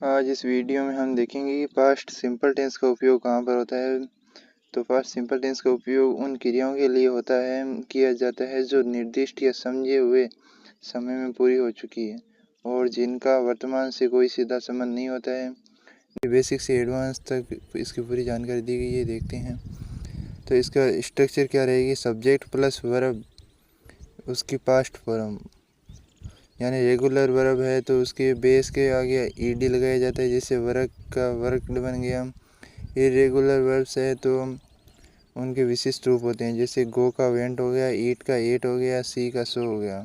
आज इस वीडियो में हम देखेंगे कि पास्ट सिंपल टेंस का उपयोग कहाँ पर होता है। तो पास्ट सिंपल टेंस का उपयोग उन क्रियाओं के लिए होता है किया जाता है जो निर्दिष्ट या समझे हुए समय में पूरी हो चुकी है और जिनका वर्तमान से कोई सीधा संबंध नहीं होता है। बेसिक से एडवांस तक इसकी पूरी जानकारी दी गई है, देखते हैं। तो इसका स्ट्रक्चर क्या रहेगी, सब्जेक्ट प्लस वर्ब, उसकी पास्ट फॉर्म, यानी रेगुलर वर्ब है तो उसके बेस के आगे ईडी लगाया जाता है, जैसे वर्क का वर्कड बन गया। इरेगुलर वर्ब्स है तो उनके विशिष्ट रूप होते हैं, जैसे गो का वेंट हो गया, ईट का एट हो गया, सी का सो हो गया।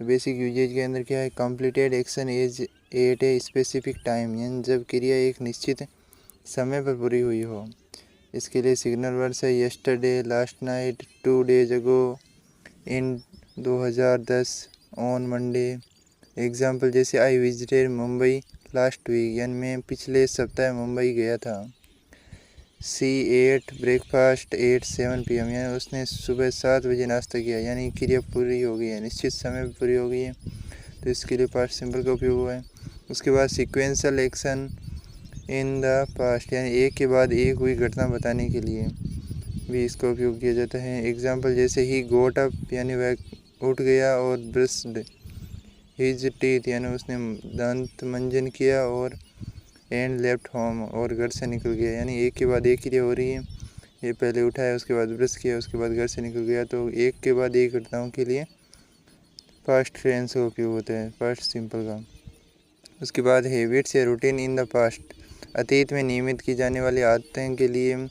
बेसिक यूजेज के अंदर क्या है, completed action is at a specific time, यानी जब क्रिया एक निश्चित समय पर पूरी हुई हो। इसके लिए सिग्नल वर्ड्स है yesterday, last night, 2 days ago, in 2010, on Monday. Example जैसे I visited Mumbai last week, यानी मैं पिछले सप्ताह मुंबई गया था। She ate breakfast at 7 PM, यानी उसने सुबह 7 बजे नाश्ता किया, यानी क्रिया पूरी हो गई है, निश्चित समय पर पूरी हो गई है, तो इसके लिए पास्ट सिंपल का उपयोग हुआ है। उसके बाद sequential action in the past, यानी एक के बाद एक हुई घटना बताने के लिए भी इसका उपयोग किया जाता है। एग्जाम्पल जैसे ही गोट अप, यानी वह उठ गया, और ब्रश्ड हिज टीथ, यानी उसने दांत मंजन किया, और एंड लेफ्ट होम, और घर से निकल गया, यानी एक के बाद एक क्रिया हो रही है। ये पहले उठाया, उसके बाद ब्रश किया, उसके बाद घर से निकल गया, तो एक के बाद एक घटनाओं के लिए पास्ट टेंस का उपयोग होता है, पास्ट सिंपल का। उसके बाद हैबिट्स या रूटीन इन द पास्ट, अतीत में नियमित की जाने वाली आदतें के लिए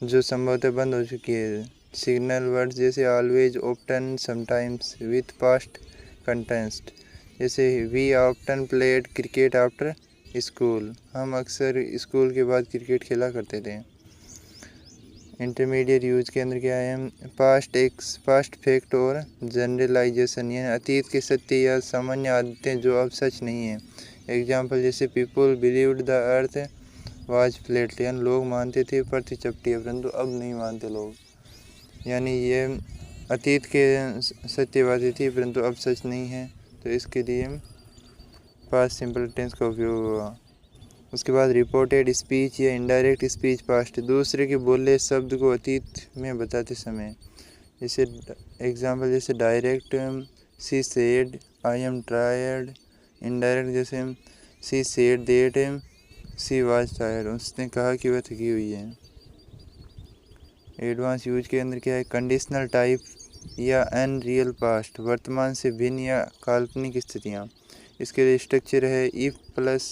जो संभवतः बंद हो चुकी है। सिग्नल वर्ड्स जैसे always, often, sometimes, with past contexts, जैसे we often played cricket after school, हम अक्सर स्कूल के बाद क्रिकेट खेला करते थे। इंटरमीडिएट यूज के अंदर क्या है, पास्ट फैक्ट और जनरलाइजेशन, यानी अतीत के सत्य या सामान्य आदतें जो अब सच नहीं है। एग्जाम्पल जैसे people believed the earth was flat, यानी लोग मानते थे पृथ्वी चपटी है, परंतु अब नहीं मानते लोग, यानी ये अतीत के सत्यवादी थी परंतु अब सच नहीं है, तो इसके लिए पास्ट सिंपल टेंस का उपयोग हुआ। उसके बाद रिपोर्टेड स्पीच या इनडायरेक्ट स्पीच पास्ट, दूसरे के बोले शब्द को अतीत में बताते समय, जैसे एग्जाम्पल जैसे direct she said I am tired, indirect जैसे she said that she was tired, उसने कहा कि वह थकी हुई है। एडवांस यूज के अंदर क्या है, कंडीशनल टाइप या अनरियल पास्ट, वर्तमान से भिन्न या काल्पनिक स्थितियाँ। इसके लिए स्ट्रक्चर है if plus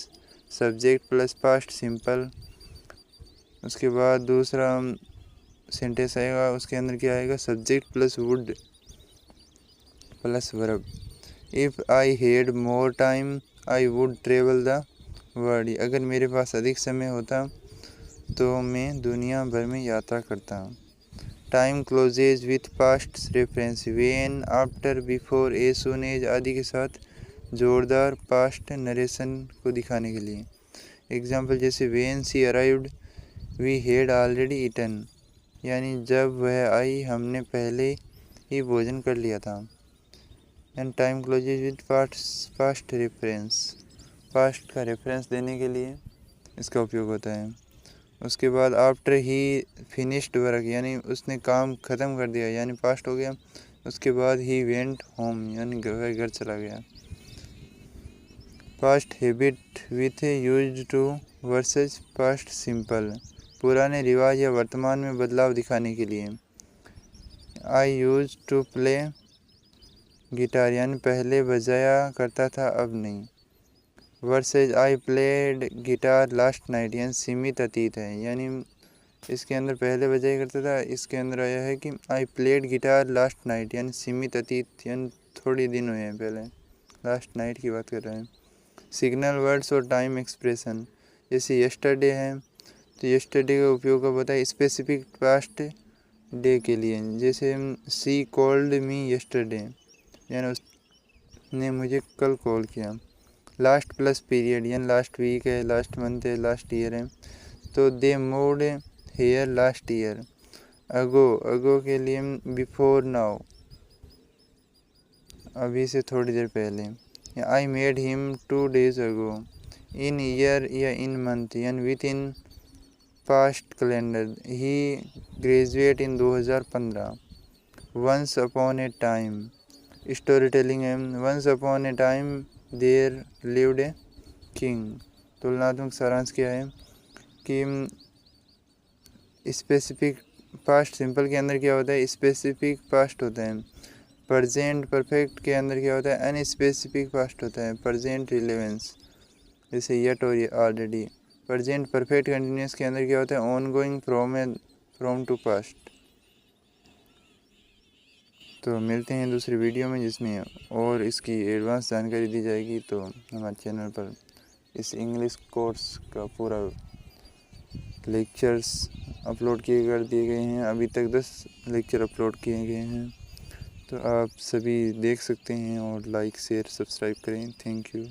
subject plus past simple. उसके बाद दूसरा सेंटेंस आएगा, उसके अंदर क्या आएगा, subject plus would plus verb. If I had more time I would travel the world, अगर मेरे पास अधिक समय होता तो मैं दुनिया भर में यात्रा करता। Time clauses with past reference, when, after, before, as soon as आदि के साथ जोरदार पास्ट नरेशन को दिखाने के लिए। एग्जाम्पल जैसे when she arrived we had already eaten, यानी जब वह आई हमने पहले ही भोजन कर लिया था। And time clauses with past reference, past का रेफरेंस देने के लिए इसका उपयोग होता है। उसके बाद आफ्टर ही फिनिश्ड वर्क, यानी उसने काम ख़त्म कर दिया, यानी पास्ट हो गया। उसके बाद ही वेंट होम, यानी घर चला गया। Past habit with use to versus past simple, पुराने रिवाज या वर्तमान में बदलाव दिखाने के लिए। I use to play guitar, यानी पहले बजाया करता था अब नहीं। Versus I played guitar last night, यानी सीमित अतीत है, यानी इसके अंदर पहले बजाया करता था, इसके अंदर आया है कि आई प्लेड गिटार लास्ट नाइट, यानी सीमित अतीत, यानी थोड़ी दिन हुए हैं पहले, लास्ट नाइट की बात कर रहे हैं। सिग्नल वर्ड्स और टाइम एक्सप्रेशन, जैसे यस्टरडे है तो यस्टरडे का उपयोग कब होता है, स्पेसिफिक पास्ट डे के लिए, जैसे सी कॉल्ड मी यस्टरडे, यानी उसने मुझे कल कॉल किया। लास्ट प्लस पीरियड, यानी लास्ट वीक है, लास्ट मंथ है, लास्ट ईयर है, तो they moved here last year. Ago के लिए बिफोर नाउ, अभी से थोड़ी देर पहले। I made him 2 days ago, in year या इन मंथ यानी within past calendar. He graduate in 2015। Once upon a time story telling है। Once upon a time there lived a king. तुलनात्मक सारांश क्या है कि स्पेसिफिक पास्ट सिंपल के अंदर क्या होता है, स्पेसिफिक पास्ट होता है। प्रेजेंट परफेक्ट के अंदर क्या होता है, अनस्पेसिफिक पास्ट होता है। प्रेजेंट रिलेवेंस जैसे येट और ऑलरेडी। प्रेजेंट परफेक्ट कंटिन्यूस के अंदर क्या होता है, ongoing from to past. तो मिलते हैं दूसरी वीडियो में जिसमें और इसकी एडवांस जानकारी दी जाएगी। तो हमारे चैनल पर इस इंग्लिश कोर्स का पूरा लेक्चर्स अपलोड कर दिए गए हैं। अभी तक 10 लेक्चर अपलोड किए गए हैं, तो आप सभी देख सकते हैं और लाइक शेयर सब्सक्राइब करें। Thank you.